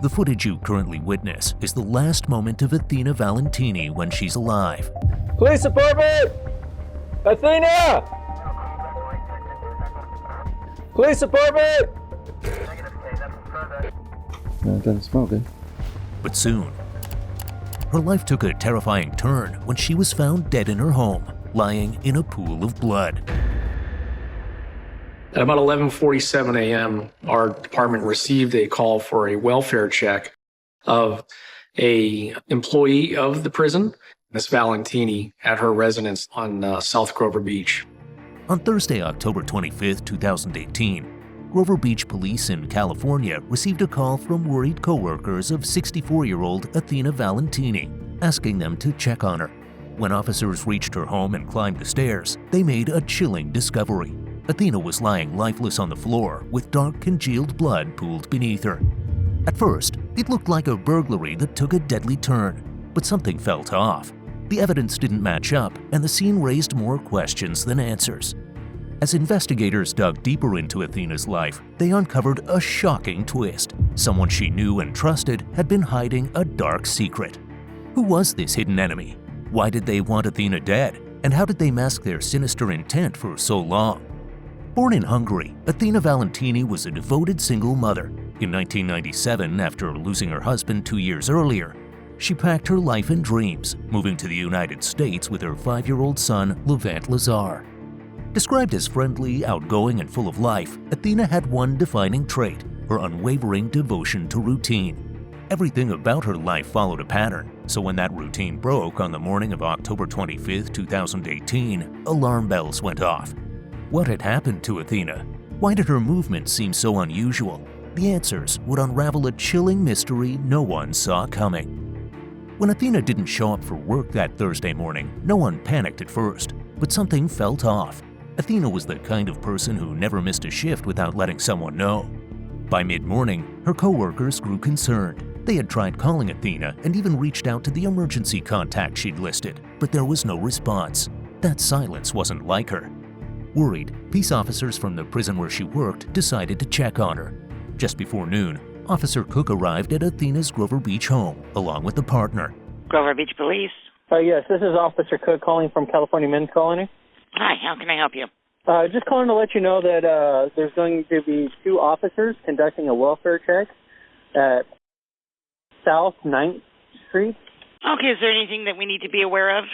The footage you currently witness is the last moment of Athena Valentiny when she's alive. Police department! Athena! Police department! No, it doesn't smell good. But soon, her life took a terrifying turn when she was found dead in her home, lying in a pool of blood. At about 11:47 a.m., our department received a call for a welfare check of a employee of the prison, Miss Valentini, at her residence on South Grover Beach. On Thursday, October 25, 2018, Grover Beach police in California received a call from worried coworkers of 64-year-old Athena Valentiny, asking them to check on her. When officers reached her home and climbed the stairs, they made a chilling discovery. Athena was lying lifeless on the floor with dark congealed blood pooled beneath her. At first, it looked like a burglary that took a deadly turn, but something felt off. The evidence didn't match up, and the scene raised more questions than answers. As investigators dug deeper into Athena's life, they uncovered a shocking twist. Someone she knew and trusted had been hiding a dark secret. Who was this hidden enemy? Why did they want Athena dead? And how did they mask their sinister intent for so long? Born in Hungary, Athena Valentiny was a devoted single mother. In 1997, after losing her husband 2 years earlier, she packed her life and dreams, moving to the United States with her 5-year-old son, Levant Lazar. Described as friendly, outgoing, and full of life, Athena had one defining trait: her unwavering devotion to routine. Everything about her life followed a pattern, so when that routine broke on the morning of October 25, 2018, alarm bells went off. What had happened to Athena? Why did her movements seem so unusual? The answers would unravel a chilling mystery no one saw coming. When Athena didn't show up for work that Thursday morning, no one panicked at first, but something felt off. Athena was the kind of person who never missed a shift without letting someone know. By mid-morning, her coworkers grew concerned. They had tried calling Athena and even reached out to the emergency contact she'd listed, but there was no response. That silence wasn't like her. Worried, peace officers from the prison where she worked decided to check on her. Just before noon, Officer Cook arrived at Athena's Grover Beach home, along with a partner. Grover Beach Police. Yes, this is Officer Cook calling from California Men's Colony. Hi, how can I help you? Just calling to let you know that there's going to be 2 officers conducting a welfare check at South 9th Street. Okay, is there anything that we need to be aware of?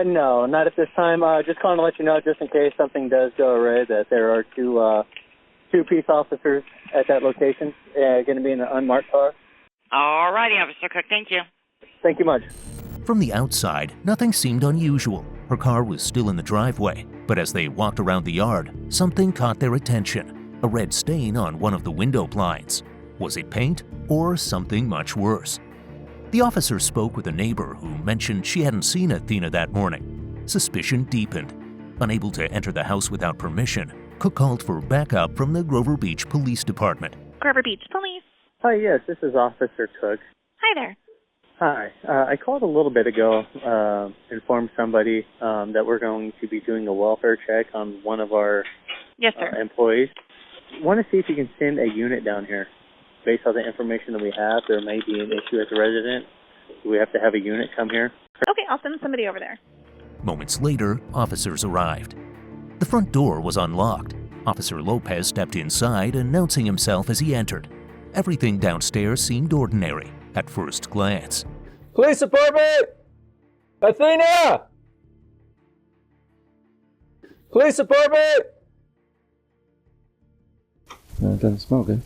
No, not at this time. Just calling to let you know, just in case something does go awry, that there are two peace officers at that location, going to be in an unmarked car. All righty, Officer Cook, thank you. Thank you much. From the outside, nothing seemed unusual. Her car was still in the driveway, but as they walked around the yard, something caught their attention: a red stain on one of the window blinds. Was it paint or something much worse? The officer spoke with a neighbor who mentioned she hadn't seen Athena that morning. Suspicion deepened. Unable to enter the house without permission, Cook called for backup from the Grover Beach Police Department. Grover Beach Police. Hi, yes, this is Officer Cook. Hi there. Hi. I called a little bit ago, informed somebody that we're going to be doing a welfare check on one of our Yes, sir. employees. Want to see if you can send a unit down here. Based on the information that we have, there may be an issue at the residence. We have to have a unit come here. Okay, I'll send somebody over there. Moments later, officers arrived. The front door was unlocked. Officer Lopez stepped inside, announcing himself as he entered. Everything downstairs seemed ordinary at first glance. Police department! Athena! Police department! No, it doesn't smell good.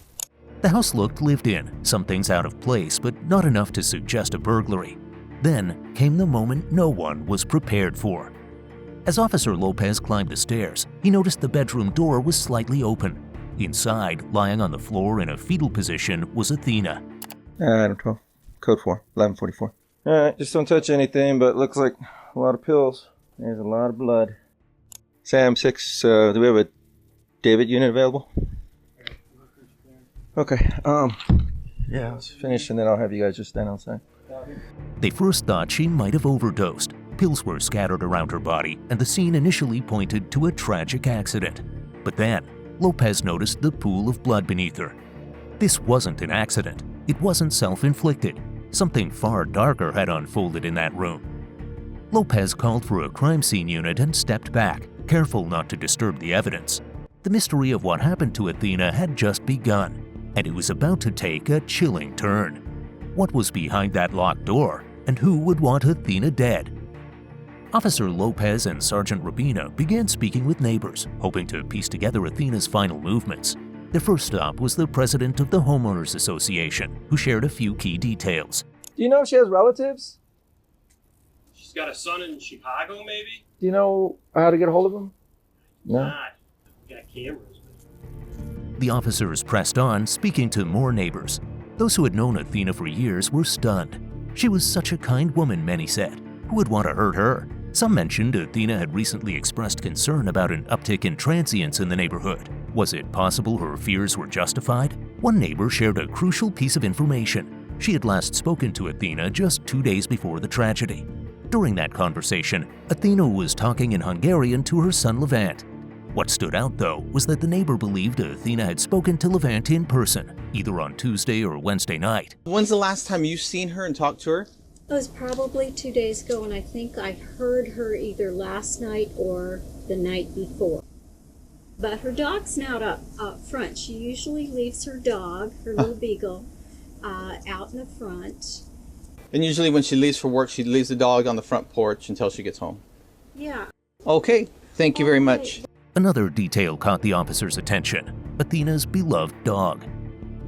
The house looked lived in, some things out of place, but not enough to suggest a burglary. Then came the moment no one was prepared for. As Officer Lopez climbed the stairs, he noticed the bedroom door was slightly open. Inside, lying on the floor in a fetal position, was Athena. Item 12. Code 4. 1144. Alright, just don't touch anything, but looks like a lot of pills. There's a lot of blood. Sam 6, do we have a David unit available? Okay, yeah, let's finish and then I'll have you guys just stand outside. They first thought she might have overdosed. Pills were scattered around her body, and the scene initially pointed to a tragic accident. But then, Lopez noticed the pool of blood beneath her. This wasn't an accident. it wasn't self-inflicted. Something far darker had unfolded in that room. Lopez called for a crime scene unit and stepped back, careful not to disturb the evidence. The mystery of what happened to Athena had just begun, and it was about to take a chilling turn. What was behind that locked door, and who would want Athena dead? Officer Lopez and Sergeant Rubina began speaking with neighbors, hoping to piece together Athena's final movements. Their first stop was the president of the Homeowners Association, who shared a few key details. Do you know if she has relatives? She's got a son in Chicago, maybe? Do you know how to get a hold of him? No. Not. We got cameras. The officers pressed on, speaking to more neighbors. Those who had known Athena for years were stunned. She was such a kind woman, many said. Who would want to hurt her? Some mentioned Athena had recently expressed concern about an uptick in transients in the neighborhood. Was it possible her fears were justified? One neighbor shared a crucial piece of information. She had last spoken to Athena just 2 days before the tragedy. During that conversation, Athena was talking in Hungarian to her son Levant. What stood out, though, was that the neighbor believed Athena had spoken to Levant in person, either on Tuesday or Wednesday night. When's the last time you've seen her and talked to her? It was probably 2 days ago, and I think I heard her either last night or the night before. But her dog's not up front. She usually leaves her dog, her little beagle, out in the front. And usually when she leaves for work, she leaves the dog on the front porch until she gets home. Yeah. Okay, thank you very much. Another detail caught the officer's attention: Athena's beloved dog.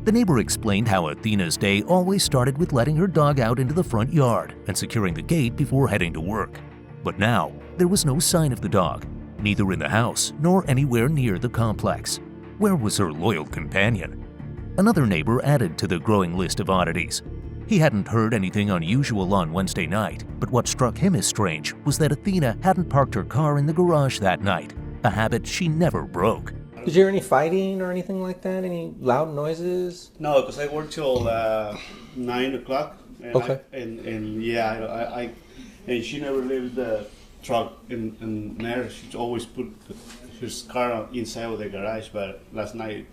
The neighbor explained how Athena's day always started with letting her dog out into the front yard and securing the gate before heading to work. But now, there was no sign of the dog, neither in the house nor anywhere near the complex. Where was her loyal companion? Another neighbor added to the growing list of oddities. He hadn't heard anything unusual on Wednesday night, but what struck him as strange was that Athena hadn't parked her car in the garage that night, a habit she never broke. Did you hear any fighting or anything like that? Any loud noises? No, because I work till 9 o'clock. And Okay. And she never leaves the truck in there. She always put his car inside of the garage, but last night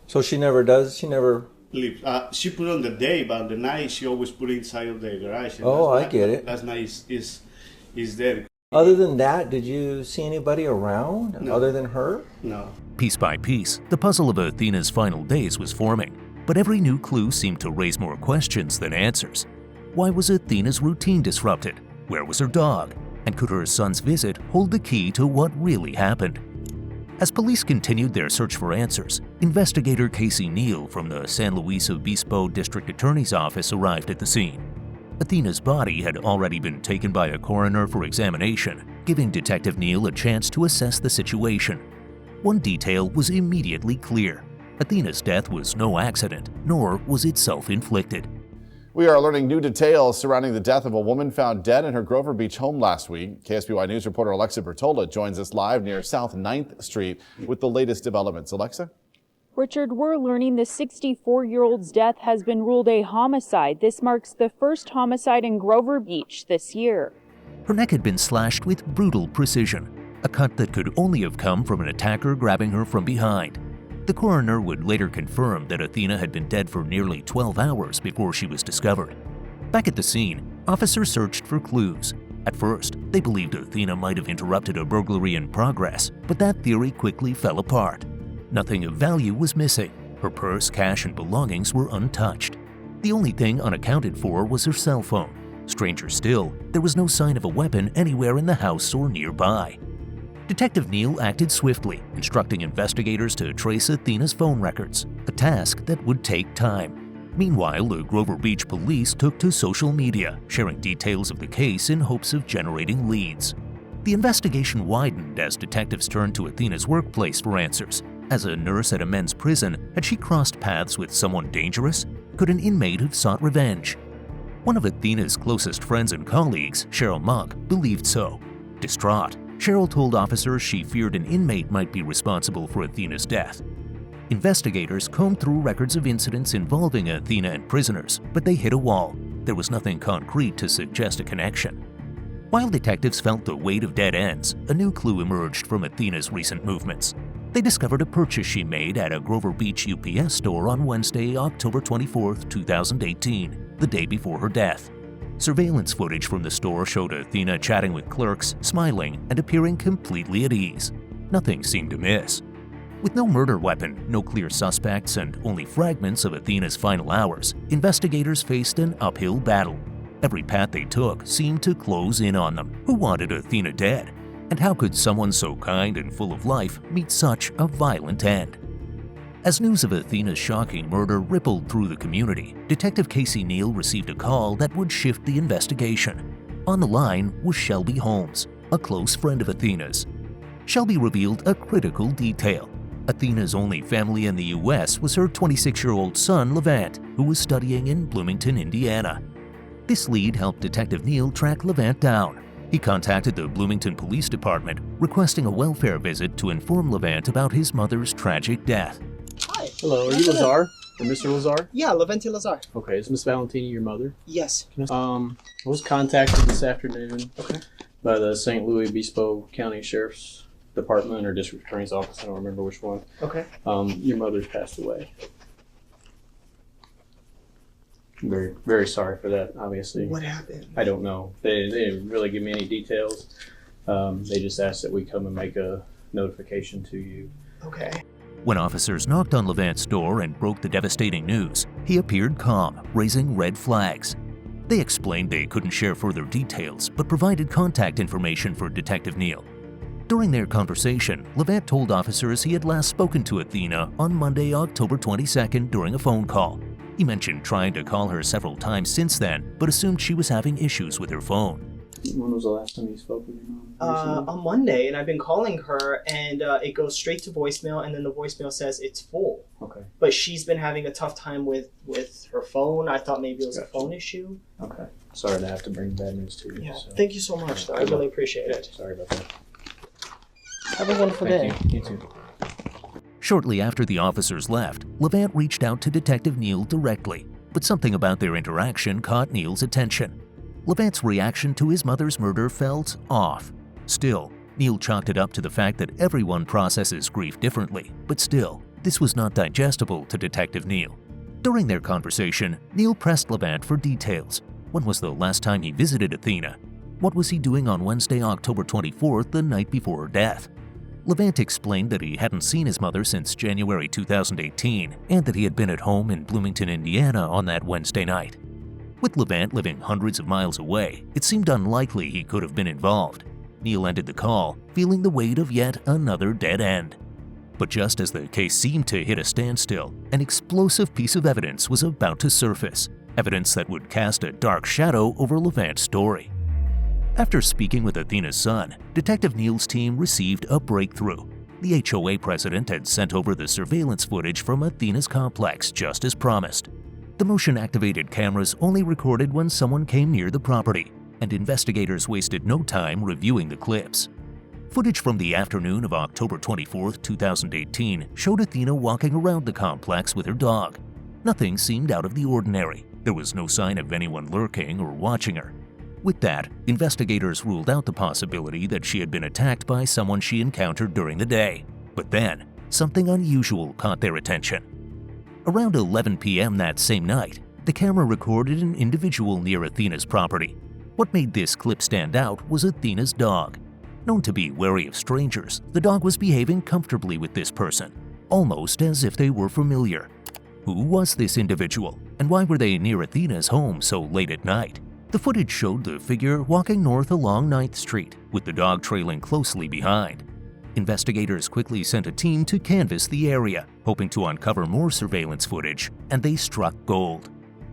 So she never does? She never... leaves. She put on the day, but on the night she always put inside of the garage. And Oh, last I get it. Last night is there. Other than that, did you see anybody around No. other than her? No. Piece by piece, the puzzle of Athena's final days was forming, but every new clue seemed to raise more questions than answers. Why was Athena's routine disrupted? Where was her dog? And could her son's visit hold the key to what really happened? As police continued their search for answers, investigator Casey Neal from the San Luis Obispo District Attorney's Office arrived at the scene. Athena's body had already been taken by a coroner for examination, giving Detective Neal a chance to assess the situation. One detail was immediately clear. Athena's death was no accident, nor was it self-inflicted. We are learning new details surrounding the death of a woman found dead in her Grover Beach home last week. KSBY News reporter Alexa Bertola joins us live near South 9th Street with the latest developments. Alexa? Richard, we're learning the 64-year-old's death has been ruled a homicide. This marks the first homicide in Grover Beach this year. Her neck had been slashed with brutal precision, a cut that could only have come from an attacker grabbing her from behind. The coroner would later confirm that Athena had been dead for nearly 12 hours before she was discovered. Back at the scene, officers searched for clues. At first, they believed Athena might have interrupted a burglary in progress, but that theory quickly fell apart. Nothing of value was missing. Her purse, cash, and belongings were untouched. The only thing unaccounted for was her cell phone. Stranger still, there was no sign of a weapon anywhere in the house or nearby. Detective Neal acted swiftly, instructing investigators to trace Athena's phone records, a task that would take time. Meanwhile, the Grover Beach police took to social media, sharing details of the case in hopes of generating leads. The investigation widened as detectives turned to Athena's workplace for answers. As a nurse at a men's prison, had she crossed paths with someone dangerous? Could an inmate have sought revenge? One of Athena's closest friends and colleagues, Cheryl Monk, believed so. Distraught, Cheryl told officers she feared an inmate might be responsible for Athena's death. Investigators combed through records of incidents involving Athena and prisoners, but they hit a wall. There was nothing concrete to suggest a connection. While detectives felt the weight of dead ends, a new clue emerged from Athena's recent movements. They discovered a purchase she made at a Grover Beach UPS store on Wednesday, October 24, 2018, the day before her death. Surveillance footage from the store showed Athena chatting with clerks, smiling, and appearing completely at ease. Nothing seemed amiss. With no murder weapon, no clear suspects, and only fragments of Athena's final hours, investigators faced an uphill battle. Every path they took seemed to close in on them. Who wanted Athena dead? And how could someone so kind and full of life meet such a violent end? As news of Athena's shocking murder rippled through the community, Detective Casey Neal received a call that would shift the investigation. On the line was Shelby Holmes, a close friend of Athena's. Shelby revealed a critical detail. Athena's only family in the U.S. was her 26-year-old son, Levant, who was studying in Bloomington, Indiana. This lead helped Detective Neal track Levant down. He contacted the Bloomington Police Department, requesting a welfare visit to inform Levant about his mother's tragic death. Hi. Hello, are you Lazar? Or Mr. Lazar? Yeah, Levante Lazar. Okay, is Miss Valentini your mother? Yes. I was contacted this afternoon by the St. Louis Obispo County Sheriff's Department or District Attorney's Office. I don't remember which one. Okay. Your mother's passed away. I'm very, very sorry for that, obviously. What happened? I don't know. They didn't really give me any details. They just asked that we come and make a notification to you. Okay. When officers knocked on Levant's door and broke the devastating news, he appeared calm, raising red flags. They explained they couldn't share further details, but provided contact information for Detective Neal. During their conversation, Levant told officers he had last spoken to Athena on Monday, October 22nd during a phone call. He mentioned trying to call her several times since then, but assumed she was having issues with her phone. When was the last time you spoke with your mom? On Monday, and I've been calling her, and it goes straight to voicemail, and then the voicemail says it's full. Okay. But she's been having a tough time with her phone. I thought maybe it was a phone issue. Okay. Sorry to have to bring bad news to you. Yeah. So. Thank you so much, though. I really appreciate it. Sorry about that. Have a wonderful day. You too. Shortly after the officers left, Levant reached out to Detective Neal directly, but something about their interaction caught Neal's attention. Levant's reaction to his mother's murder felt off. Still, Neal chalked it up to the fact that everyone processes grief differently, but still, this was not digestible to Detective Neal. During their conversation, Neal pressed Levant for details. When was the last time he visited Athena? What was he doing on Wednesday, October 24th, the night before her death? Levant explained that he hadn't seen his mother since January 2018 and that he had been at home in Bloomington, Indiana on that Wednesday night. With Levant living hundreds of miles away, it seemed unlikely he could have been involved. Neal ended the call, feeling the weight of yet another dead end. But just as the case seemed to hit a standstill, an explosive piece of evidence was about to surface, evidence that would cast a dark shadow over Levant's story. After speaking with Athena's son, Detective Neal's team received a breakthrough. The HOA president had sent over the surveillance footage from Athena's complex just as promised. The motion-activated cameras only recorded when someone came near the property, and investigators wasted no time reviewing the clips. Footage from the afternoon of October 24, 2018 showed Athena walking around the complex with her dog. Nothing seemed out of the ordinary. There was no sign of anyone lurking or watching her. With that, investigators ruled out the possibility that she had been attacked by someone she encountered during the day. But then, something unusual caught their attention. Around 11 p.m. that same night, the camera recorded an individual near Athena's property. What made this clip stand out was Athena's dog. Known to be wary of strangers, the dog was behaving comfortably with this person, almost as if they were familiar. Who was this individual, and why were they near Athena's home so late at night? The footage showed the figure walking north along 9th Street, with the dog trailing closely behind. Investigators quickly sent a team to canvass the area, hoping to uncover more surveillance footage, and they struck gold.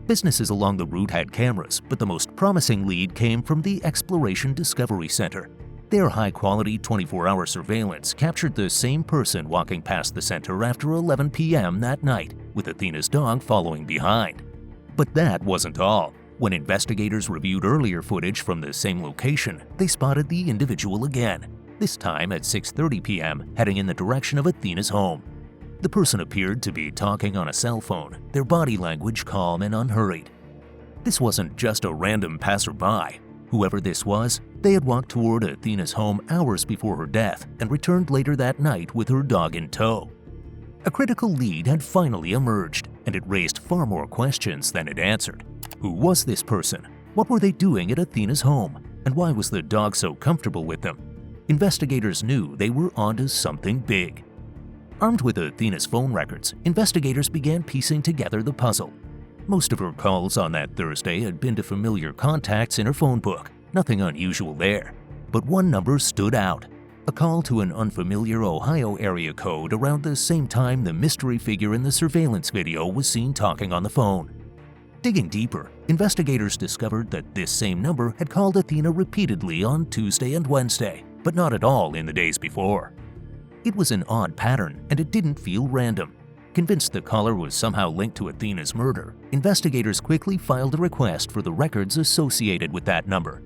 Businesses along the route had cameras, but the most promising lead came from the Exploration Discovery Center. Their high-quality 24-hour surveillance captured the same person walking past the center after 11 p.m. that night, with Athena's dog following behind. But that wasn't all. When investigators reviewed earlier footage from the same location, they spotted the individual again, this time at 6:30 p.m., heading in the direction of Athena's home. The person appeared to be talking on a cell phone, their body language calm and unhurried. This wasn't just a random passerby. Whoever this was, They had walked toward Athena's home hours before her death and returned later that night with her dog in tow. A critical lead had finally emerged, and it raised far more questions than it answered. Who was this person? What were they doing at Athena's home? And why was the dog so comfortable with them? Investigators knew they were onto something big. Armed with Athena's phone records, investigators began piecing together the puzzle. Most of her calls on that Thursday had been to familiar contacts in her phone book, nothing unusual there. But one number stood out. A call to an unfamiliar Ohio area code around the same time the mystery figure in the surveillance video was seen talking on the phone. Digging deeper, investigators discovered that this same number had called Athena repeatedly on Tuesday and Wednesday, but not at all in the days before. It was an odd pattern, and it didn't feel random. Convinced the caller was somehow linked to Athena's murder, investigators quickly filed a request for the records associated with that number.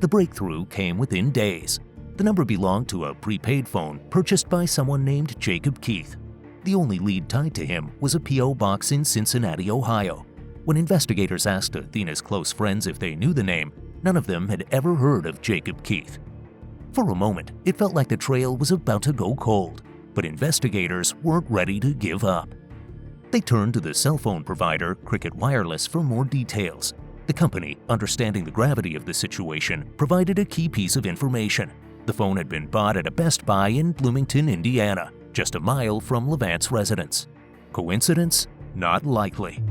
The breakthrough came within days. The number belonged to a prepaid phone purchased by someone named Jacob Keith. The only lead tied to him was a P.O. box in Cincinnati, Ohio. When investigators asked Athena's close friends if they knew the name, none of them had ever heard of Jacob Keith. For a moment, it felt like the trail was about to go cold, but investigators weren't ready to give up. They turned to the cell phone provider, Cricket Wireless, for more details. The company, understanding the gravity of the situation, provided a key piece of information. The phone had been bought at a Best Buy in Bloomington, Indiana, just a mile from Levant's residence. Coincidence? Not likely.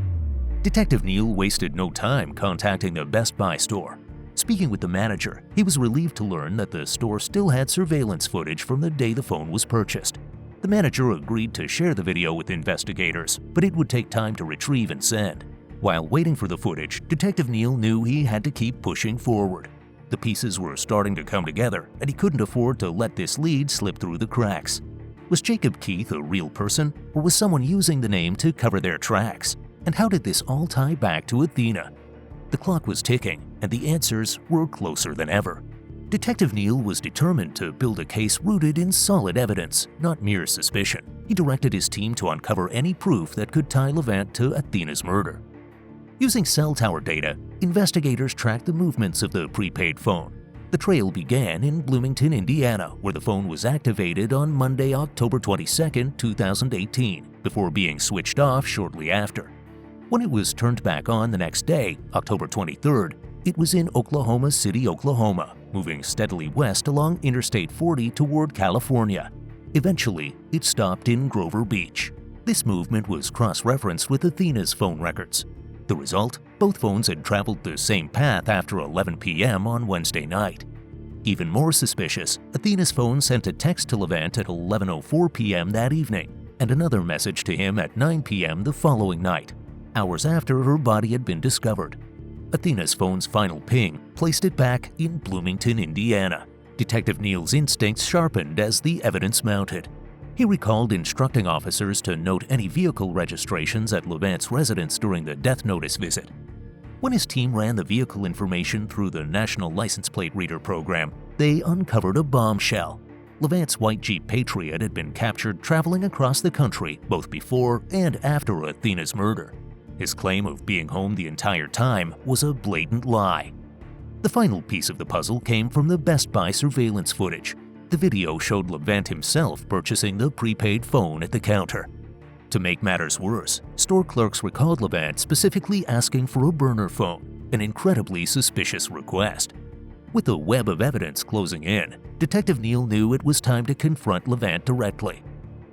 Detective Neal wasted no time contacting the Best Buy store. Speaking with the manager, he was relieved to learn that the store still had surveillance footage from the day the phone was purchased. The manager agreed to share the video with investigators, but it would take time to retrieve and send. While waiting for the footage, Detective Neal knew he had to keep pushing forward. The pieces were starting to come together, and he couldn't afford to let this lead slip through the cracks. Was Jacob Keith a real person, or was someone using the name to cover their tracks? And how did this all tie back to Athena? The clock was ticking, and the answers were closer than ever. Detective Neal was determined to build a case rooted in solid evidence, not mere suspicion. He directed his team to uncover any proof that could tie Levant to Athena's murder. Using cell tower data, investigators tracked the movements of the prepaid phone. The trail began in Bloomington, Indiana, where the phone was activated on Monday, October 22, 2018, before being switched off shortly after. When it was turned back on the next day, October 23rd, it was in Oklahoma City, Oklahoma, moving steadily west along Interstate 40 toward California. Eventually, it stopped in Grover Beach. This movement was cross-referenced with Athena's phone records. The result? Both phones had traveled the same path after 11 p.m. on Wednesday night. Even more suspicious, Athena's phone sent a text to Levant at 11:04 p.m. that evening, and another message to him at 9 p.m. the following night, hours after her body had been discovered. Athena's phone's final ping placed it back in Bloomington, Indiana. Detective Neal's instincts sharpened as the evidence mounted. He recalled instructing officers to note any vehicle registrations at Levant's residence during the death notice visit. When his team ran the vehicle information through the National License Plate Reader program, they uncovered a bombshell. Levant's white Jeep Patriot had been captured traveling across the country both before and after Athena's murder. His claim of being home the entire time was a blatant lie. The final piece of the puzzle came from the Best Buy surveillance footage. The video showed Levant himself purchasing the prepaid phone at the counter. To make matters worse, store clerks recalled Levant specifically asking for a burner phone, an incredibly suspicious request. With a web of evidence closing in, Detective Neal knew it was time to confront Levant directly.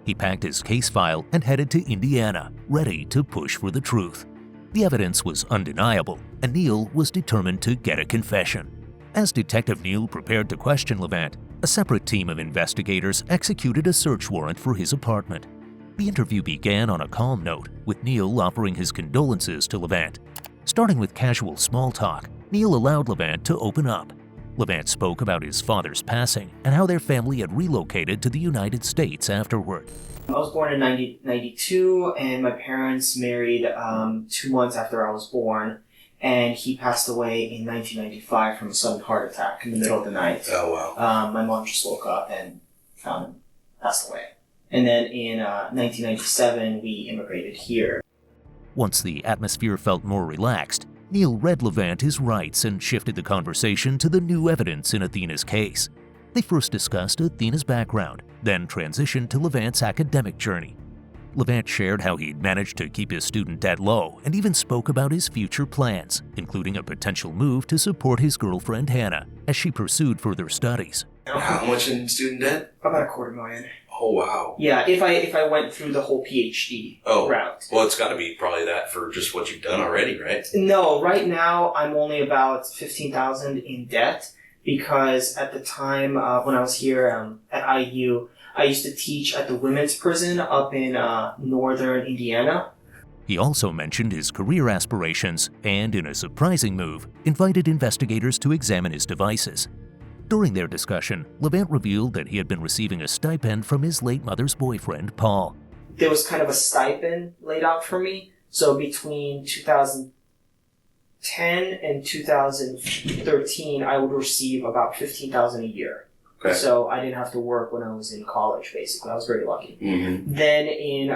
He packed his case file and headed to Indiana, ready to push for the truth. The evidence was undeniable, and Neal was determined to get a confession. As Detective Neal prepared to question Levant, a separate team of investigators executed a search warrant for his apartment. The interview began on a calm note, with Neal offering his condolences to Levant. Starting with casual small talk, Neal allowed Levant to open up. Levant spoke about his father's passing and how their family had relocated to the United States afterward. I was born in 1992, and my parents married 2 months after I was born. And he passed away in 1995 from a sudden heart attack in the middle of the night. Oh, wow. My mom just woke up and found him passed away. And then in 1997, we immigrated here. Once the atmosphere felt more relaxed, Neil read Levant his rights and shifted the conversation to the new evidence in Athena's case. They first discussed Athena's background, then transitioned to Levant's academic journey. Levant shared how he'd managed to keep his student debt low and even spoke about his future plans, including a potential move to support his girlfriend Hannah as she pursued further studies. How much in student debt? About $250,000. Oh, wow. Yeah, if I went through the whole PhD route. Well, it's got to be probably that for just what you've done already, right? No, right now I'm only about $15,000 in debt because at the time when I was here at IU, I used to teach at the women's prison up in northern Indiana. He also mentioned his career aspirations and, in a surprising move, invited investigators to examine his devices. During their discussion, Levant revealed that he had been receiving a stipend from his late mother's boyfriend, Paul. There was kind of a stipend laid out for me. So between 2010 and 2013, I would receive about $15,000 a year. Okay. So I didn't have to work when I was in college, basically. I was very lucky. Mm-hmm. Then in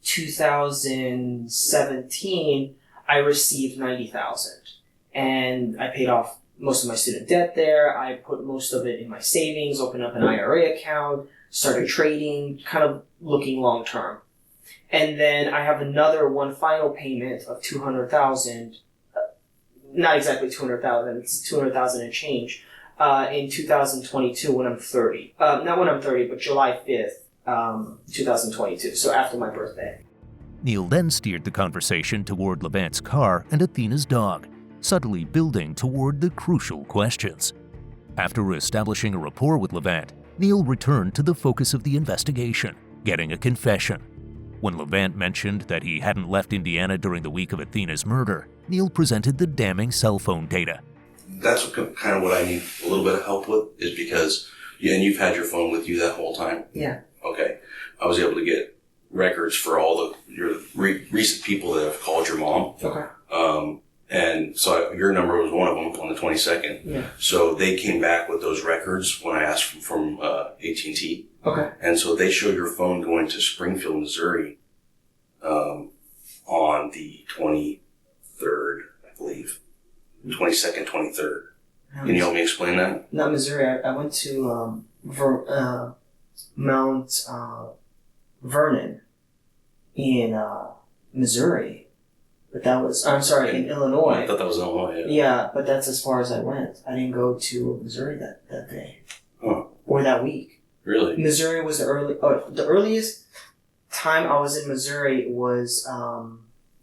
2017, I received $90,000. And I paid off most of my student debt there. I put most of it in my savings, opened up an IRA account, started trading, kind of looking long term. And then I have one final payment of $200,000. Not exactly $200,000, it's $200,000 and change. In 2022 when I'm 30. Not when I'm 30, but July 5th, 2022, so after my birthday. Neil then steered the conversation toward Levant's car and Athena's dog, subtly building toward the crucial questions. After establishing a rapport with Levant, Neil returned to the focus of the investigation, getting a confession. When Levant mentioned that he hadn't left Indiana during the week of Athena's murder, Neil presented the damning cell phone data. That's kind of what I need a little bit of help with, is because, and you've had your phone with you that whole time? Yeah. Okay. I was able to get records for all your recent people that have called your mom. Okay. And so your number was one of them on the 22nd. Yeah. So they came back with those records when I asked from AT&T. Okay. And so they showed your phone going to Springfield, Missouri, on the 23rd, I believe. 22nd, 23rd. Can you help me explain that? Not Missouri. I went to Mount Vernon in Missouri. But that was, I'm sorry, in Illinois. I thought that was Illinois, yeah. Yeah, but that's as far as I went. I didn't go to Missouri that day. Huh. Or that week. Really? Missouri was the earliest time I was in Missouri was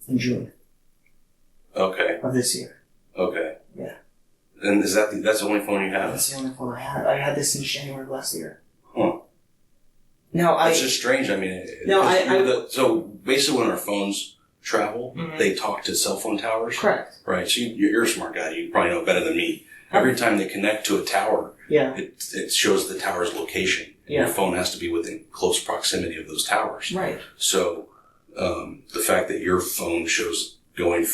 in June. Okay. Of this year. Okay. Yeah. And that's the only phone you have? That's the only phone I had. I had this since January of last year. Huh. No, It's just strange. I mean, so basically when our phones travel, they talk to cell phone towers. Correct. Right. So you're a smart guy. You probably know better than me. Every time they connect to a tower, it shows the tower's location. Yeah. Your phone has to be within close proximity of those towers. Right. So the fact that your phone shows going,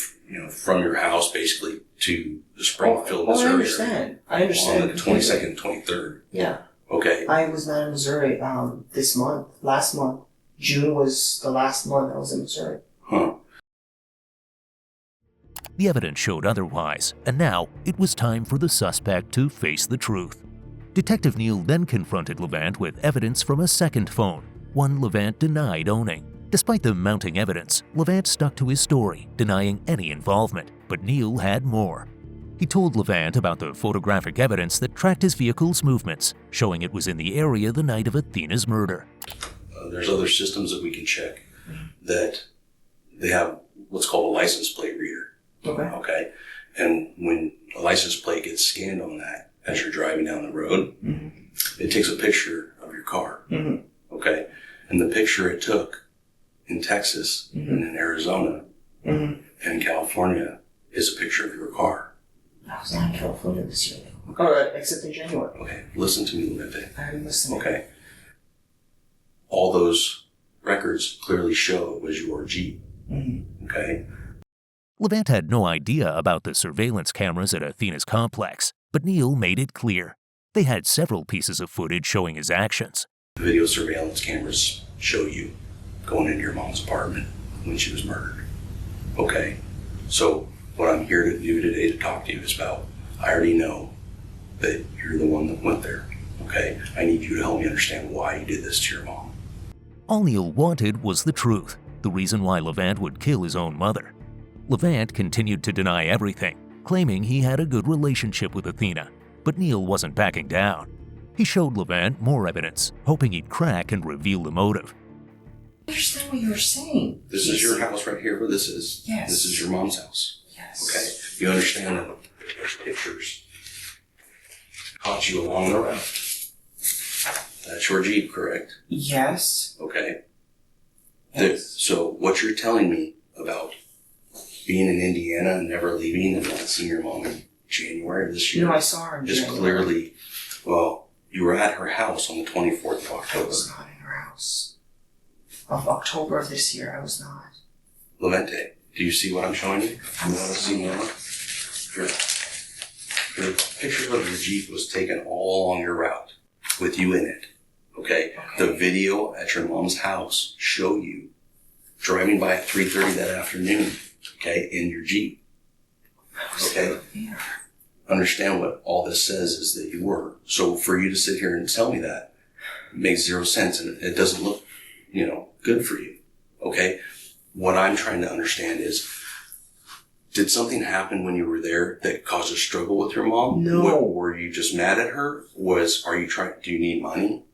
from your house basically to the Springfield, Missouri. I understand. I understand. On the 22nd, 23rd. Yeah. Okay. I was not in Missouri last month. June was the last month I was in Missouri. Huh. The evidence showed otherwise, and now it was time for the suspect to face the truth. Detective Neil then confronted Levant with evidence from a second phone, one Levant denied owning. Despite the mounting evidence, Levant stuck to his story, denying any involvement, but Neil had more. He told Levant about the photographic evidence that tracked his vehicle's movements, showing it was in the area the night of Athena's murder. There's other systems that we can check that they have what's called a license plate reader. Okay. And when a license plate gets scanned on that as you're driving down the road, it takes a picture of your car. Okay. And the picture it took in Texas and in Arizona and in California is a picture of your car. I was not in California this year. Oh, except in January. Okay. Listen to me, Levant. I'm listening. Okay. All those records clearly show it was your Jeep. Okay. Levant had no idea about the surveillance cameras at Athena's complex, but Neil made it clear. They had several pieces of footage showing his actions. Video surveillance cameras show you going into your mom's apartment when she was murdered. Okay. So What I'm here to do today to talk to you is about, I already know that you're the one that went there, okay? I need you to help me understand why you did this to your mom. All Neil wanted was the truth, the reason why Levant would kill his own mother. Levant continued to deny everything, claiming he had a good relationship with Athena, but Neil wasn't backing down. He showed Levant more evidence, hoping he'd crack and reveal the motive. I understand what you were saying. This is your house right here where this is. Yes. This is your mom's house. Yes. Okay? You understand that there's pictures caught you along the route. That's your Jeep, correct? Yes. Okay. Yes. So what you're telling me about being in Indiana and never leaving and not seeing your mom in January of this year No, I saw her in is January. clearly, well, you were at her house on the 24th of I October. was not in her house. Of October of this year, I was not. Levante, do you see what I'm showing you? You want to see more? Your picture of your Jeep was taken all along your route with you in it. Okay? The video at your mom's house show you driving by at 3:30 that afternoon, okay, in your Jeep. Okay? Understand what all this says is that you were. So for you to sit here and tell me that makes zero sense, and it doesn't look, good for you. Okay? What I'm trying to understand is, did something happen when you were there that caused a struggle with your mom? No. Were you just mad at her? Do you need money?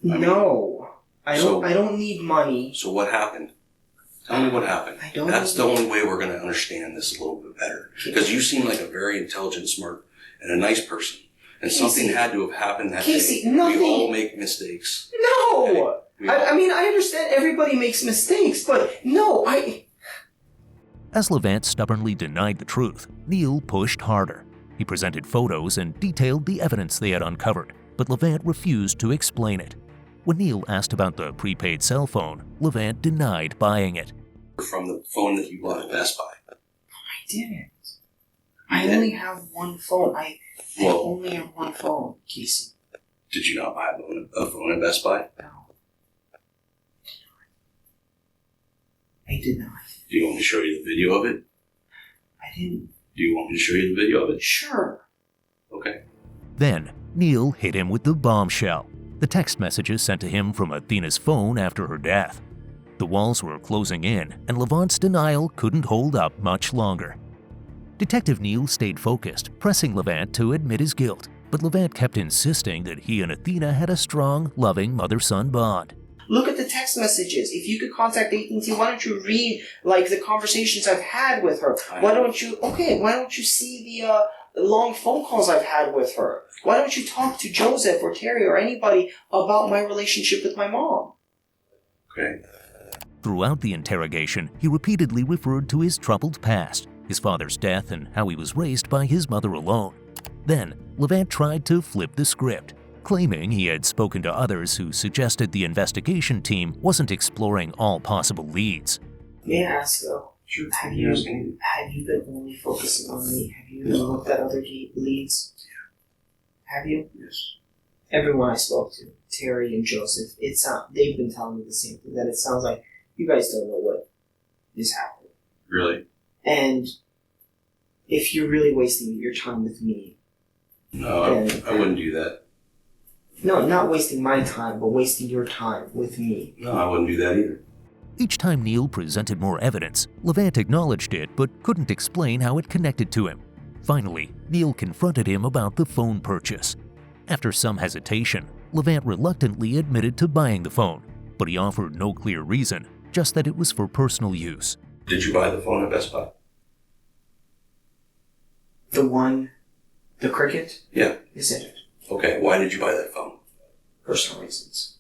No. I don't need money. So what happened? Tell me what happened. That's the only way we're going to understand this a little bit better. Because you seem like a very intelligent, smart, and a nice person. And something had to have happened that day. Nothing. We all make mistakes. No! I understand everybody makes mistakes, but no, As Levant stubbornly denied the truth, Neil pushed harder. He presented photos and detailed the evidence they had uncovered, but Levant refused to explain it. When Neil asked about the prepaid cell phone, Levant denied buying it. From the phone that you bought at Best Buy. I didn't. I only have one phone. I only have one phone, Casey. Did you not buy a phone at Best Buy? No. I did not. Do you want me to show you the video of it? I didn't. Do you want me to show you the video of it? Sure. Okay. Then, Neil hit him with the bombshell. The text messages sent to him from Athena's phone after her death. The walls were closing in, and Levant's denial couldn't hold up much longer. Detective Neil stayed focused, pressing Levant to admit his guilt, but Levant kept insisting that he and Athena had a strong, loving mother-son bond. Look at the text messages. If you could contact AT&T, why don't you read, the conversations I've had with her? Why don't you see the long phone calls I've had with her? Why don't you talk to Joseph or Terry or anybody about my relationship with my mom? Okay. Throughout the interrogation, he repeatedly referred to his troubled past, his father's death, and how he was raised by his mother alone. Then, Levant tried to flip the script, claiming he had spoken to others who suggested the investigation team wasn't exploring all possible leads. May I ask, though, have you been only focusing on me? Have you looked at other leads? Yeah. Have you? Yes. Everyone I spoke to, Terry and Joseph, they've been telling me the same thing, that it sounds like you guys don't know what is happening. Really? And if you're really wasting your time with me... No, I wouldn't do that. No, not wasting my time, but wasting your time with me. No, I wouldn't do that either. Each time Neil presented more evidence, Levant acknowledged it but couldn't explain how it connected to him. Finally, Neil confronted him about the phone purchase. After some hesitation, Levant reluctantly admitted to buying the phone, but he offered no clear reason, just that it was for personal use. Did you buy the phone at Best Buy? The Cricket? Yeah. Yes, I did. Okay, why did you buy that phone? Personal reasons.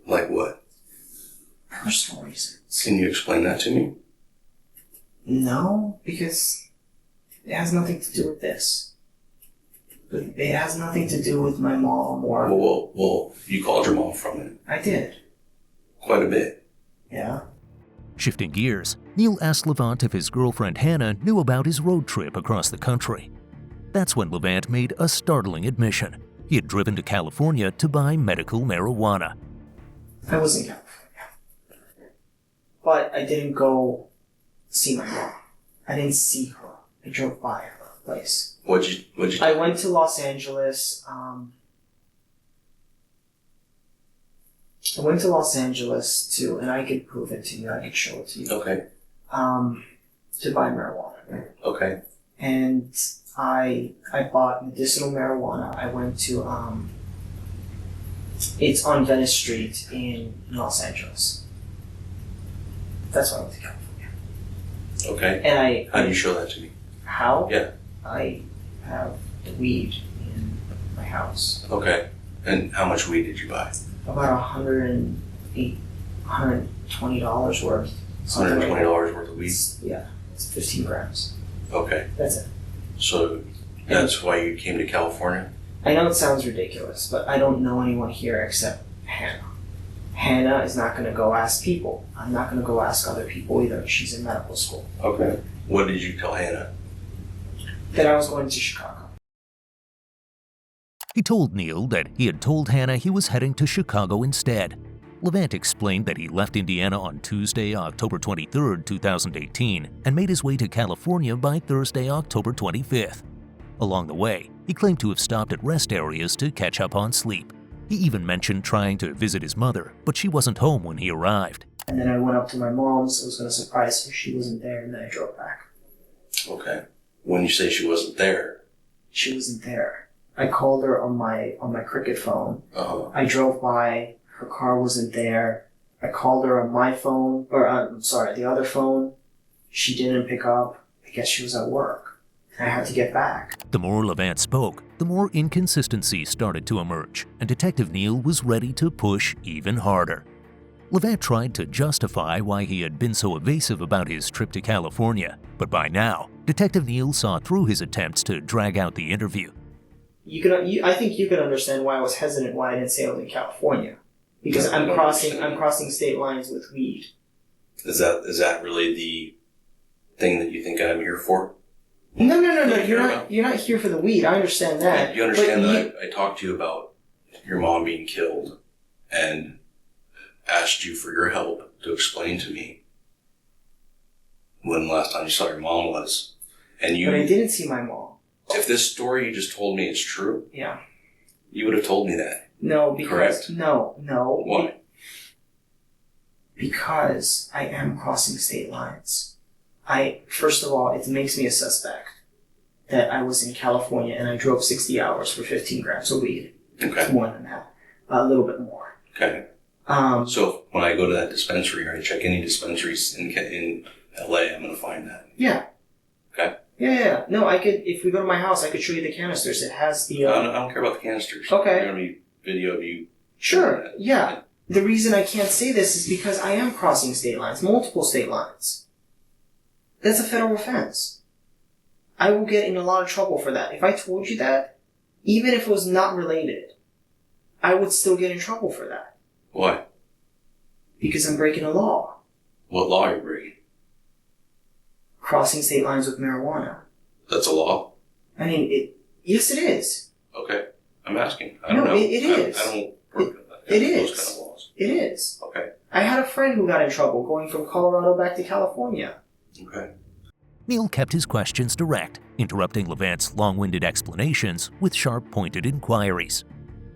Like what? Personal reasons. Can you explain that to me? No, because it has nothing to do with this. It has nothing to do with my mom or... Well, you called your mom from it. I did. Quite a bit. Yeah. Shifting gears, Neil asked Levant if his girlfriend Hannah knew about his road trip across the country. That's when Levant made a startling admission. He had driven to California to buy medical marijuana. I was in California. But I didn't go see my mom. I didn't see her. I drove by her place. What'd you I went to Los Angeles. I went to Los Angeles to, and I could prove it to you. I could show it to you. Okay. To buy marijuana. Okay. And I bought medicinal marijuana. I went to it's on Venice Street in Los Angeles. That's why I went to California. Okay. And How do you show that to me? How? Yeah. I have the weed in my house. Okay. And how much weed did you buy? About $120 worth. $120 worth of weed? Yeah. It's 15 grams. Okay. That's it. So that's why you came to California? I know it sounds ridiculous, but I don't know anyone here except Hannah. Hannah is not going to go ask people. I'm not going to go ask other people either. She's in medical school. Okay. What did you tell Hannah? That I was going to Chicago. He told Neil that he had told Hannah he was heading to Chicago instead. Levant explained that he left Indiana on Tuesday, October 23, 2018, and made his way to California by Thursday, October 25th. Along the way, he claimed to have stopped at rest areas to catch up on sleep. He even mentioned trying to visit his mother, but she wasn't home when he arrived. And then I went up to my mom's. I was going to surprise her. She wasn't there, and then I drove back. Okay. When you say she wasn't there? She wasn't there. I called her on my Cricket phone. Uh-huh. I drove by. Her car wasn't there. I called her on my phone, the other phone. She didn't pick up. I guess she was at work. And I had to get back. The more Levant spoke, the more inconsistencies started to emerge, and Detective Neil was ready to push even harder. Levant tried to justify why he had been so evasive about his trip to California, but by now, Detective Neil saw through his attempts to drag out the interview. I think you can understand why I was hesitant, why I didn't say I was in California. Because I'm crossing state lines with weed. Is that really the thing that you think I'm here for? No. You're not here for the weed. I understand that. You understand that I talked to you about your mom being killed and asked you for your help to explain to me when the last time you saw your mom was. But I didn't see my mom. If this story you just told me is true, yeah, you would have told me that. No, because correct? No. Why? Because I am crossing state lines. First of all, it makes me a suspect that I was in California and I drove 60 hours for 15 grams of weed. Okay. It's more than that. A little bit more. Okay. So when I go to that dispensary or I check any dispensaries in LA, I'm going to find that. Yeah. Okay. Yeah. No, I could, if we go to my house, I could show you the canisters. It has the... I don't care about the canisters. Okay. There's going to be video of you. Sure. Yeah. The reason I can't say this is because I am crossing state lines, multiple state lines. That's a federal offense. I will get in a lot of trouble for that. If I told you that, even if it was not related, I would still get in trouble for that. Why? Because I'm breaking a law. What law are you breaking? Crossing state lines with marijuana. That's a law? I mean, yes it is. Okay. I'm asking. I don't know. It is. I don't work with that. It is. Those kind of laws. It is. Okay. I had a friend who got in trouble going from Colorado back to California. Okay. Neil kept his questions direct, interrupting Levant's long-winded explanations with sharp-pointed inquiries.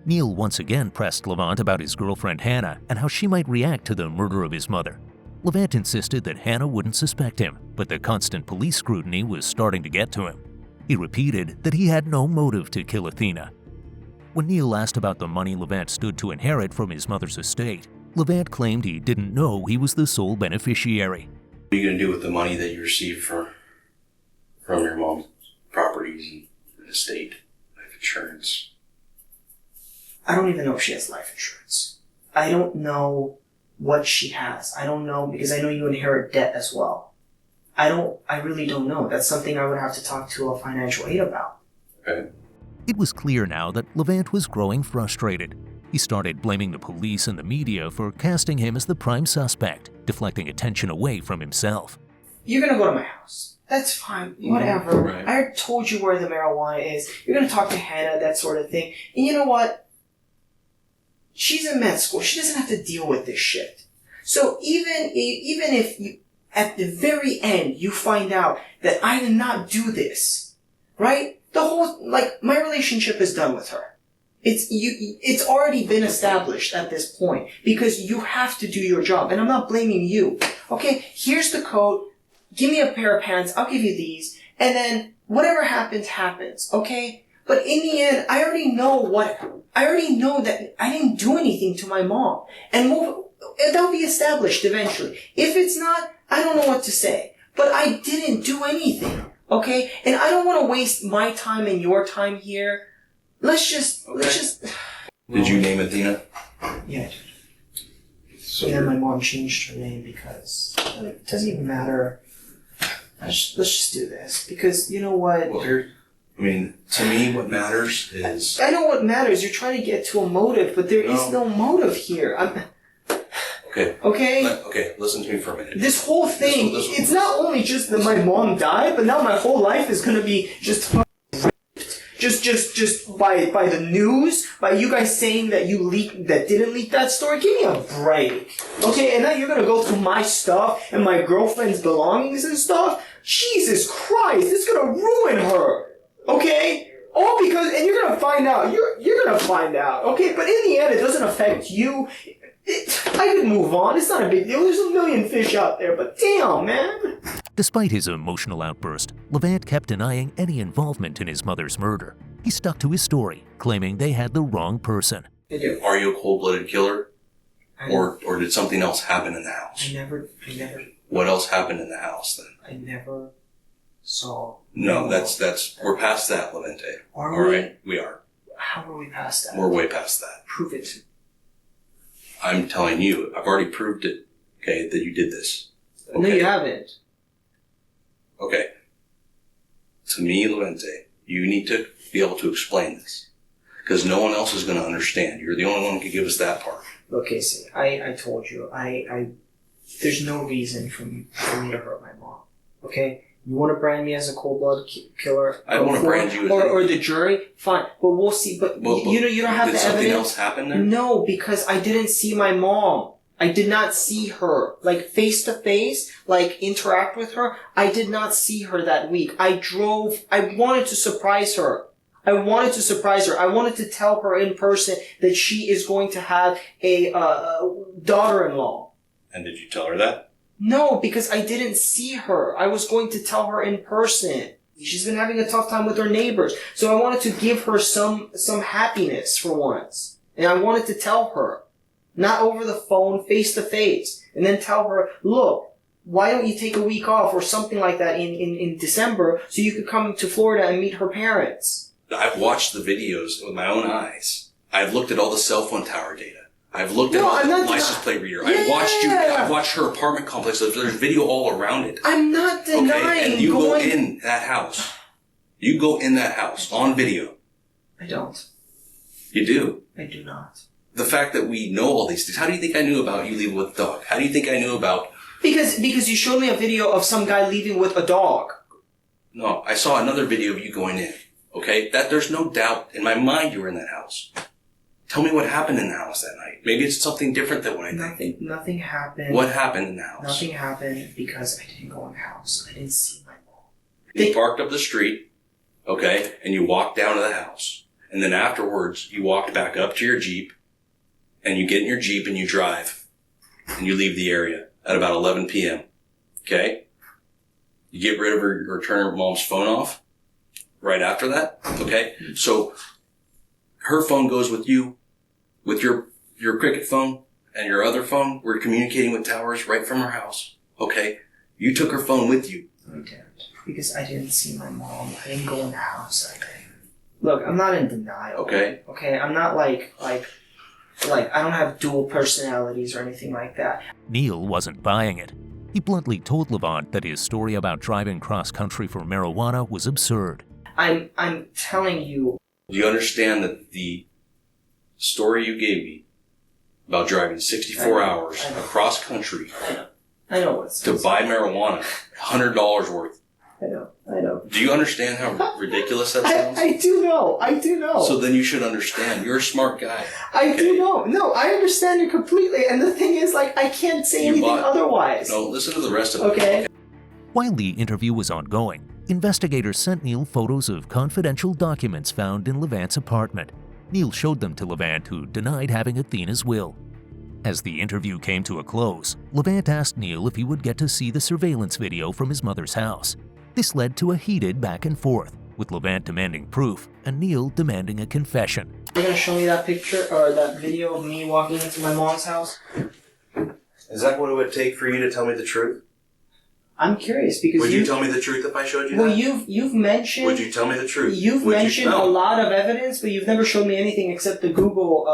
Neil once again pressed Levant about his girlfriend Hannah and how she might react to the murder of his mother. Levant insisted that Hannah wouldn't suspect him, but the constant police scrutiny was starting to get to him. He repeated that he had no motive to kill Athena. When Neil asked about the money Levant stood to inherit from his mother's estate, Levant claimed he didn't know he was the sole beneficiary. What are you going to do with the money that you received from your mom's properties and estate, life insurance? I don't even know if she has life insurance. I don't know what she has. I don't know because I know you inherit debt as well. I really don't know. That's something I would have to talk to a financial aid about. Okay. It was clear now that Levant was growing frustrated. He started blaming the police and the media for casting him as the prime suspect, deflecting attention away from himself. You're going to go to my house. That's fine. Whatever. Right. I told you where the marijuana is. You're going to talk to Hannah, that sort of thing. And you know what? She's in med school. She doesn't have to deal with this shit. So even if you... at the very end, you find out that I did not do this, right? The whole, like, my relationship is done with her. It's already been established at this point because you have to do your job, and I'm not blaming you. Okay, here's the code. Give me a pair of pants. I'll give you these, and then whatever happens, happens. Okay, but in the end, I already know that I didn't do anything to my mom, and that'll be established eventually. If it's not, I don't know what to say, but I didn't do anything. Okay, and I don't want to waste my time and your time here. Let's just. Did you name Athena? Yeah. So and then my mom changed her name because it doesn't even matter. Let's just do this because you know what? Well, to me, what matters is. I know what matters. You're trying to get to a motive, but there is no motive here. Okay. Okay, listen to me for a minute. This whole thing, it's not only just that my mom died, but now my whole life is gonna be just by the news, by you guys saying that didn't leak that story. Give me a break. Okay, and now you're gonna go through my stuff and my girlfriend's belongings and stuff? Jesus Christ, it's gonna ruin her. Okay? All because, and you're gonna find out. You're gonna find out. Okay, but in the end, it doesn't affect you. I could move on. It's not a big deal. There's a million fish out there, but damn, man. Despite his emotional outburst, Levant kept denying any involvement in his mother's murder. He stuck to his story, claiming they had the wrong person. Are you a cold-blooded killer? Or did something else happen in the house? I never. What else happened in the house then? I never saw. No, that's we're past that, Levante. Are All we? right, we are. How are we past that? We're way past that. Prove it. I'm telling you, I've already proved it, okay, that you did this. Okay? No, you haven't. Okay. To me, Levante, you need to be able to explain this. Because no one else is going to understand. You're the only one who can give us that part. Look, Casey, I told you, there's no reason for me to hurt my mom. Okay? You want to brand me as a cold-blooded killer? I don't want to brand you as or the jury? Fine. But we'll see. But you don't have the evidence. Did something else happen there? No, because I didn't see my mom. I did not see her, like, face to face, like, interact with her. I did not see her that week. I wanted to surprise her. I wanted to tell her in person that she is going to have a daughter-in-law. And did you tell her that? No, because I didn't see her. I was going to tell her in person. She's been having a tough time with her neighbors. So I wanted to give her some happiness for once. And I wanted to tell her. Not over the phone, face to face. And then tell her, look, why don't you take a week off or something like that in December so you could come to Florida and meet her parents? I've watched the videos with my own eyes. I've looked at all the cell phone tower data. I've looked at all the license plate reader. Yeah. I've watched her apartment complex. There's video all around it. I'm not denying. Okay, and you go in that house. You go in that house on video. I don't. You do. I do not. The fact that we know all these things. How do you think I knew about you leaving with a dog? How do you think I knew about... Because you showed me a video of some guy leaving with a dog. No, I saw another video of you going in. Okay? There's no doubt in my mind you were in that house. Tell me what happened in the house that night. Maybe it's something different than what I think. Nothing happened. What happened in the house? Nothing happened because I didn't go in the house. I didn't see my mom. You parked up the street, okay, and you walked down to the house. And then afterwards, you walked back up to your Jeep, and you get in your Jeep and you drive, and you leave the area at about 11 p.m., okay? You get rid of her or turn her mom's phone off right after that, okay? So her phone goes with you, with your Cricket phone and your other phone. We're communicating with towers right from her house, okay? You took her phone with you. I didn't, because I didn't see my mom. I didn't go in the house. Look, I'm not in denial. Okay. Okay, I'm not like I don't have dual personalities or anything like that. Neil wasn't buying it. He bluntly told Levant that his story about driving cross-country for marijuana was absurd. I'm telling you. Do you understand that the story you gave me about driving 64 hours across country I know what's to buy marijuana, $100 worth? I know. I know. Do you understand how ridiculous that sounds? I do know. I do know. So then you should understand. You're a smart guy. I do know. No, I understand you completely. And the thing is, like, I can't say anything otherwise. No, listen to the rest of it. Okay. While the interview was ongoing, investigators sent Neil photos of confidential documents found in Levant's apartment. Neil showed them to Levant, who denied having Athena's will. As the interview came to a close, Levant asked Neil if he would get to see the surveillance video from his mother's house. This led to a heated back and forth, with Levant demanding proof and Neil demanding a confession. You're gonna show me that picture or that video of me walking into my mom's house? Is that what it would take for you to tell me the truth? I'm curious because Would you tell me the truth if I showed you well, that? you've mentioned. Would you tell me the truth? You've mentioned a lot of evidence, but you've never shown me anything except the Google,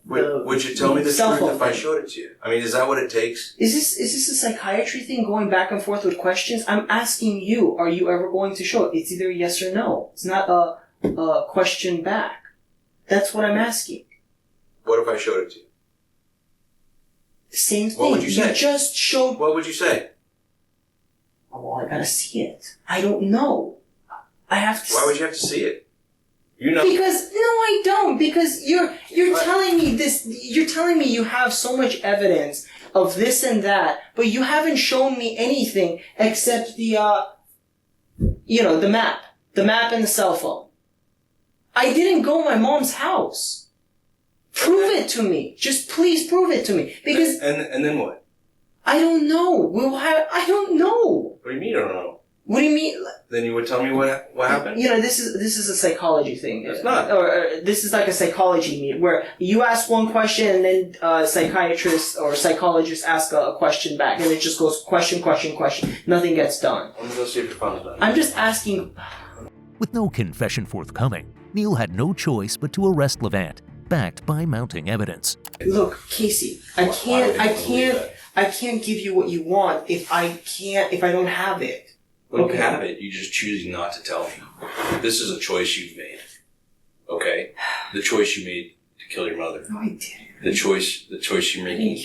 Would you tell me the cell truth phone if I thing. showed it to you? I mean, is that what it takes? Is this a psychiatry thing going back and forth with questions? I'm asking you, are you ever going to show it? It's either yes or no. It's not a question back. That's what I'm asking. What if I showed it to you? Same thing. What would you say? You just showed. What would you say? Oh, well, I gotta see it. I don't know. I have to. Why would you have to see it? You know. Because no, I don't. Because you're telling me this. You're telling me you have so much evidence of this and that, but you haven't shown me anything except the the map and the cell phone. I didn't go to my mom's house. Prove it to me. Just please prove it to me. Because and then what? I don't know. I don't know. What do you mean you don't know? What do you mean? Then you would tell me what happened? This is a psychology thing. It's not. Or this is like a psychology meet where you ask one question and then a psychiatrist or psychologist ask a question back, and it just goes question. Nothing gets done. I'm gonna go see if your phone's done. I'm just asking. With no confession forthcoming, Neil had no choice but to arrest Levant, backed by mounting evidence. Look, Casey, I can't give you what you want if I don't have it. When you have it, you just choose not to tell me. This is a choice you've made. Okay? The choice you made to kill your mother. No, I didn't. The choice you're making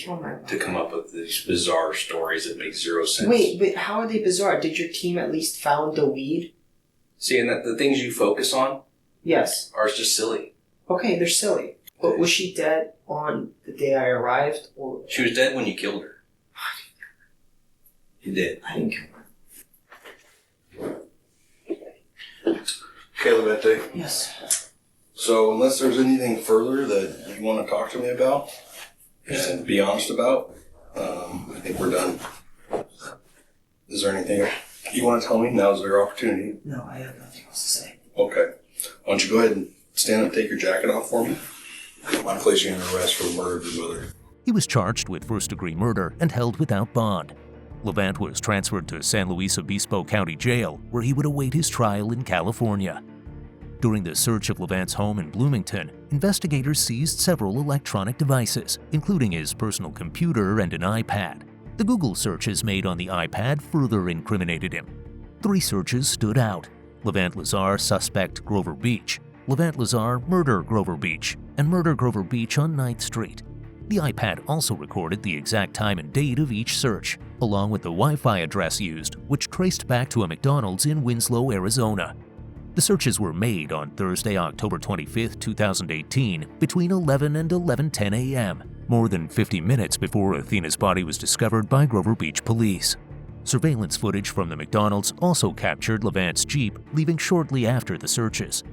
to come up with these bizarre stories that make zero sense. Wait, but how are they bizarre? Did your team at least found the weed? See, and that the things you focus on, yes, are just silly. Okay, they're silly. But was she dead on the day I arrived, or she was dead when you killed her? You did. I didn't kill her. Okay, Levante. Yes. So, unless there's anything further that you want to talk to me about and be honest about, I think we're done. Is there anything you want to tell me? Now's your opportunity. No, I have nothing else to say. Okay. Why don't you go ahead and stand up and take your jacket off for me? I'm placing you under arrest for the murder of your mother. He was charged with first-degree murder and held without bond. Levant was transferred to San Luis Obispo County Jail, where he would await his trial in California. During the search of Levant's home in Bloomington, investigators seized several electronic devices, including his personal computer and an iPad. The Google searches made on the iPad further incriminated him. 3 searches stood out: Levant Lazar, suspect Grover Beach; Levant Lazar, murder Grover Beach; and murder Grover Beach on 9th Street. The iPad also recorded the exact time and date of each search, along with the Wi-Fi address used, which traced back to a McDonald's in Winslow, Arizona. The searches were made on Thursday, October 25, 2018, between 11 and 11:10 a.m., more than 50 minutes before Athena's body was discovered by Grover Beach police. Surveillance footage from the McDonald's also captured Levant's Jeep leaving shortly after the searches.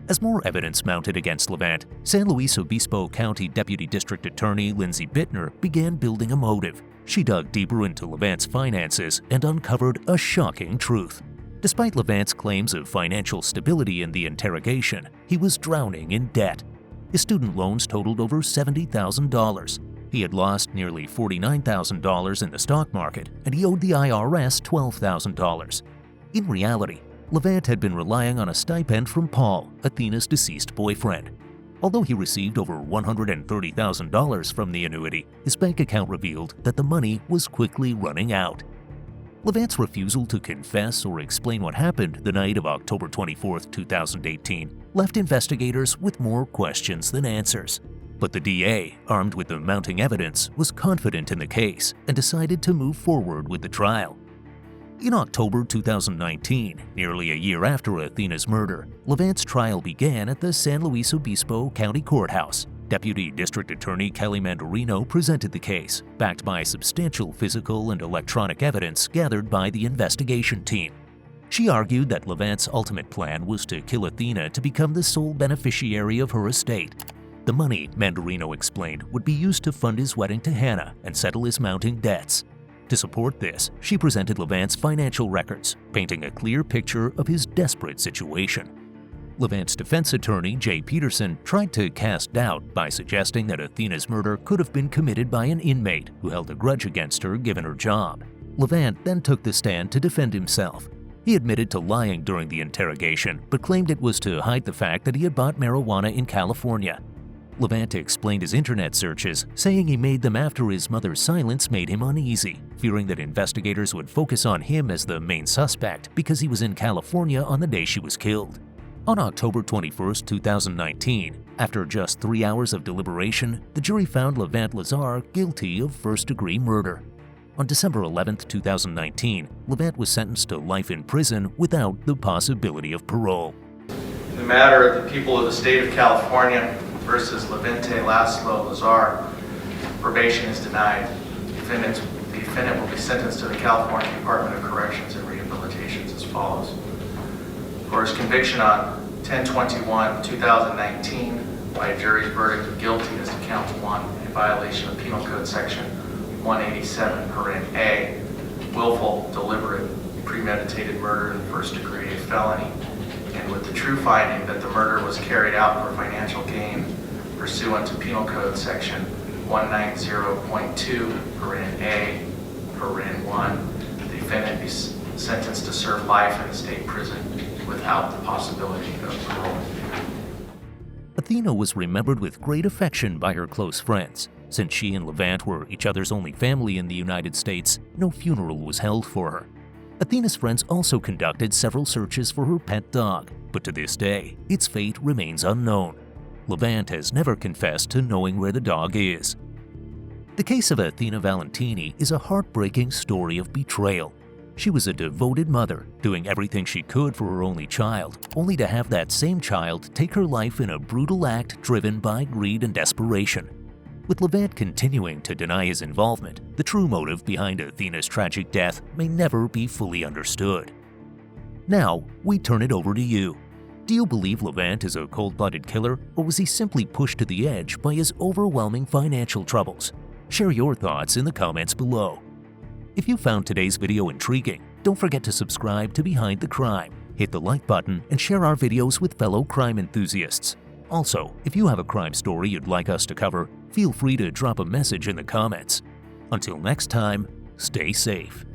As more evidence mounted against Levant, San Luis Obispo County Deputy District Attorney Lindsay Bittner began building a motive. She dug deeper into Levant's finances and uncovered a shocking truth. Despite Levant's claims of financial stability in the interrogation, he was drowning in debt. His student loans totaled over $70,000. He had lost nearly $49,000 in the stock market, and he owed the IRS $12,000. In reality, Levant had been relying on a stipend from Paul, Athena's deceased boyfriend. Although he received over $130,000 from the annuity, his bank account revealed that the money was quickly running out. Levant's refusal to confess or explain what happened the night of October 24, 2018, left investigators with more questions than answers. But the DA, armed with the mounting evidence, was confident in the case and decided to move forward with the trial. In October 2019, nearly a year after Athena's murder, Levant's trial began at the San Luis Obispo County Courthouse. Deputy District Attorney Kelly Mandarino presented the case, backed by substantial physical and electronic evidence gathered by the investigation team. She argued that Levant's ultimate plan was to kill Athena to become the sole beneficiary of her estate. The money, Mandarino explained, would be used to fund his wedding to Hannah and settle his mounting debts. To support this, she presented Levant's financial records, painting a clear picture of his desperate situation. Levant's defense attorney, Jay Peterson, tried to cast doubt by suggesting that Athena's murder could have been committed by an inmate who held a grudge against her given her job. Levant then took the stand to defend himself. He admitted to lying during the interrogation, but claimed it was to hide the fact that he had bought marijuana in California. Levant explained his internet searches, saying he made them after his mother's silence made him uneasy, fearing that investigators would focus on him as the main suspect because he was in California on the day she was killed. On October 21, 2019, after just 3 hours of deliberation, the jury found Levant Lazar guilty of first-degree murder. On December 11, 2019, Levant was sentenced to life in prison without the possibility of parole. In the matter of the people of the state of California versus Levante Laszlo Lazar, probation is denied. The defendant will be sentenced to the California Department of Corrections and Rehabilitations as follows. For his conviction on 10/21/2019 by a jury's verdict of guilty as to count 1 in violation of Penal Code Section 187, A, willful, deliberate, premeditated murder in the first degree, a felony, and with the true finding that the murder was carried out for financial gain pursuant to Penal Code Section 190.2, A, 1, the defendant be sentenced to serve life in a state prison without the possibility of parole. Athena was remembered with great affection by her close friends. Since she and Levant were each other's only family in the United States, no funeral was held for her. Athena's friends also conducted several searches for her pet dog, but to this day, its fate remains unknown. Levant has never confessed to knowing where the dog is. The case of Athena Valentiny is a heartbreaking story of betrayal. She was a devoted mother, doing everything she could for her only child, only to have that same child take her life in a brutal act driven by greed and desperation. With Levant continuing to deny his involvement, the true motive behind Athena's tragic death may never be fully understood. Now, we turn it over to you. Do you believe Levant is a cold-blooded killer, or was he simply pushed to the edge by his overwhelming financial troubles? Share your thoughts in the comments below. If you found today's video intriguing, don't forget to subscribe to Behind the Crime, hit the like button, and share our videos with fellow crime enthusiasts. Also, if you have a crime story you'd like us to cover, feel free to drop a message in the comments. Until next time, stay safe.